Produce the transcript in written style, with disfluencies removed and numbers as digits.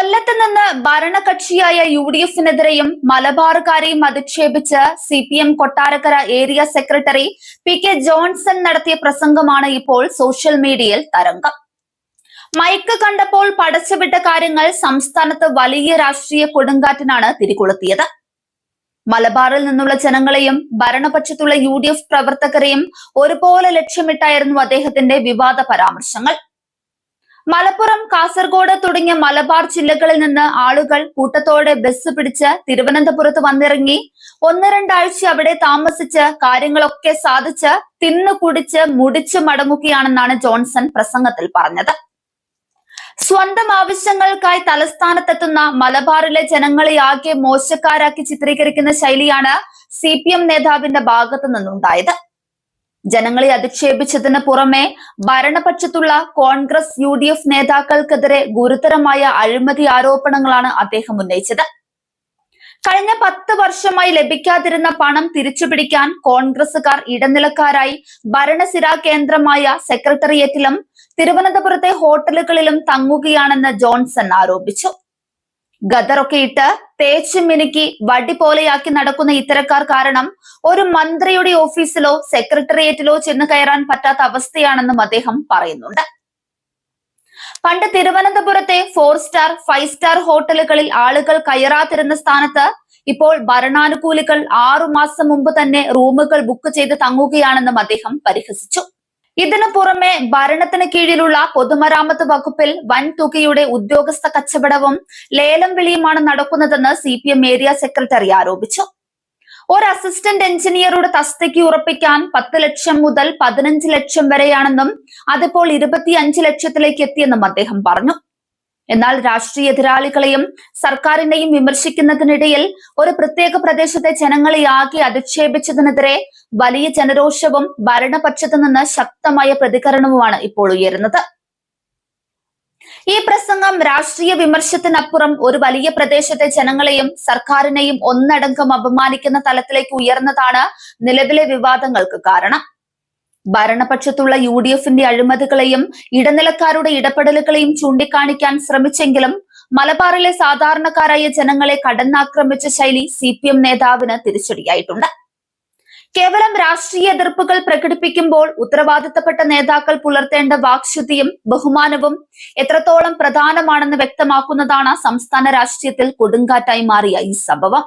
കൊല്ലത്ത് നിന്ന് ഭരണകക്ഷിയായ UDF-നെതിരെയും മലബാറുകാരെയും അധിക്ഷേപിച്ച് CPM Kottarakkara area secretary PK Johnson നടത്തിയ പ്രസംഗമാണ് ഇപ്പോൾ സോഷ്യൽ മീഡിയയിൽ തരംഗം. മൈക്ക് കണ്ടപ്പോൾ പടച്ചുവിട്ട കാര്യങ്ങൾ സംസ്ഥാനത്ത് വലിയ രാഷ്ട്രീയ കൊടുങ്കാറ്റിനാണ് തിരികൊളുത്തിയത്. മലബാറിൽ നിന്നുള്ള ജനങ്ങളെയും ഭരണപക്ഷത്തുള്ള UDF പ്രവർത്തകരെയും ഒരുപോലെ ലക്ഷ്യമിട്ടായിരുന്നു അദ്ദേഹത്തിന്റെ വിവാദ പരാമർശങ്ങൾ. മലപ്പുറം, കാസർഗോഡ് തുടങ്ങിയ മലബാർ ജില്ലകളിൽ നിന്ന് ആളുകൾ കൂട്ടത്തോടെ ബസ് പിടിച്ച് തിരുവനന്തപുരത്ത് വന്നിറങ്ങി 1-2 ആഴ്ച അവിടെ താമസിച്ച് കാര്യങ്ങളൊക്കെ സാധിച്ച് തിന്നു കുടിച്ച് മുടിച്ചു മടങ്ങുകയാണെന്നാണ് ജോൺസൺ പ്രസംഗത്തിൽ പറഞ്ഞത്. സ്വന്തം ആവശ്യങ്ങൾക്കായി തലസ്ഥാനത്തെത്തുന്ന മലബാറിലെ ജനങ്ങളെ ആകെ മോശക്കാരാക്കി ചിത്രീകരിക്കുന്ന ശൈലിയാണ് CPM നേതാവിന്റെ ഭാഗത്തു നിന്നുണ്ടായത്. ജനങ്ങളെ അധിക്ഷേപിച്ചതിന് പുറമെ ഭരണപക്ഷത്തുള്ള കോൺഗ്രസ് UDF നേതാക്കൾക്കെതിരെ ഗുരുതരമായ അഴിമതി ആരോപണങ്ങളാണ് അദ്ദേഹം ഉന്നയിച്ചത്. കഴിഞ്ഞ 10 വർഷമായി ലഭിക്കാതിരുന്ന പണം തിരിച്ചുപിടിക്കാൻ കോൺഗ്രസുകാർ ഇടനിലക്കാരായി ഭരണസിരാ കേന്ദ്രമായ സെക്രട്ടേറിയറ്റിലും തിരുവനന്തപുരത്തെ ഹോട്ടലുകളിലും തങ്ങുകയാണെന്ന് ജോൺസൺ ആരോപിച്ചു. ഗദറൊക്കെ ഇട്ട് തേച്ച് മിനുക്കി വടി പോലെയാക്കി നടക്കുന്ന ഇത്തരക്കാർ കാരണം ഒരു മന്ത്രിയുടെ ഓഫീസിലോ സെക്രട്ടേറിയറ്റിലോ ചെന്ന് കയറാൻ പറ്റാത്ത അവസ്ഥയാണെന്നും അദ്ദേഹം പറയുന്നുണ്ട്. പണ്ട് തിരുവനന്തപുരത്തെ 4 സ്റ്റാർ 5 സ്റ്റാർ ഹോട്ടലുകളിൽ ആളുകൾ കയറാതിരുന്ന സ്ഥാനത്ത് ഇപ്പോൾ ഭരണാനുകൂലികൾ 6 മാസം മുമ്പ് തന്നെ റൂമുകൾ ബുക്ക് ചെയ്ത് തങ്ങുകയാണെന്നും അദ്ദേഹം പരിഹസിച്ചു. ഇതിനു പുറമെ ഭരണത്തിന് കീഴിലുള്ള പൊതുമരാമത്ത് വകുപ്പിൽ വൻ തുകയുടെ ഉദ്യോഗസ്ഥ കച്ചവടവും ലേലം വിളിയുമാണ് നടക്കുന്നതെന്ന് CPM ഏരിയ സെക്രട്ടറി ആരോപിച്ചു. ഒരു അസിസ്റ്റന്റ് എഞ്ചിനീയറുടെ തസ്തിക ഉറപ്പിക്കാൻ 10 ലക്ഷം മുതൽ 15 ലക്ഷം വരെയാണെന്നും അതിപ്പോൾ 25 ലക്ഷത്തിലേക്ക് എത്തിയെന്നും അദ്ദേഹം പറഞ്ഞു. എന്നാൽ രാഷ്ട്രീയ എതിരാളികളെയും സർക്കാരിനെയും വിമർശിക്കുന്നതിനിടയിൽ ഒരു പ്രത്യേക പ്രദേശത്തെ ജനങ്ങളെ ആകെ അധിക്ഷേപിച്ചതിനെതിരെ വലിയ ജനരോഷവും ഭരണപക്ഷത്തു നിന്ന് ശക്തമായ പ്രതികരണവുമാണ് ഇപ്പോൾ ഉയരുന്നത്. ഈ പ്രസംഗം രാഷ്ട്രീയ വിമർശത്തിനപ്പുറം ഒരു വലിയ പ്രദേശത്തെ ജനങ്ങളെയും സർക്കാരിനെയും ഒന്നടങ്കം അപമാനിക്കുന്ന തലത്തിലേക്ക് ഉയർന്നതാണ് നിലവിലെ വിവാദങ്ങൾക്ക് കാരണം. ഭരണപക്ഷത്തുള്ള UDF-ന്റെ അഴിമതികളെയും ഇടനിലക്കാരുടെ ഇടപെടലുകളെയും ചൂണ്ടിക്കാണിക്കാൻ ശ്രമിച്ചെങ്കിലും മലബാറിലെ സാധാരണക്കാരായ ജനങ്ങളെ കടന്നാക്രമിച്ച ശൈലി CPM നേതാവിന് തിരിച്ചടിയായിട്ടുണ്ട്. കേവലം രാഷ്ട്രീയ എതിർപ്പുകൾ പ്രകടിപ്പിക്കുമ്പോൾ ഉത്തരവാദിത്തപ്പെട്ട നേതാക്കൾ പുലർത്തേണ്ട വാക്ശുദ്ധിയും ബഹുമാനവും എത്രത്തോളം പ്രധാനമാണെന്ന് വ്യക്തമാക്കുന്നതാണ് സംസ്ഥാന രാഷ്ട്രീയത്തിൽ കൊടുങ്കാറ്റായി മാറിയ ഈ സംഭവം.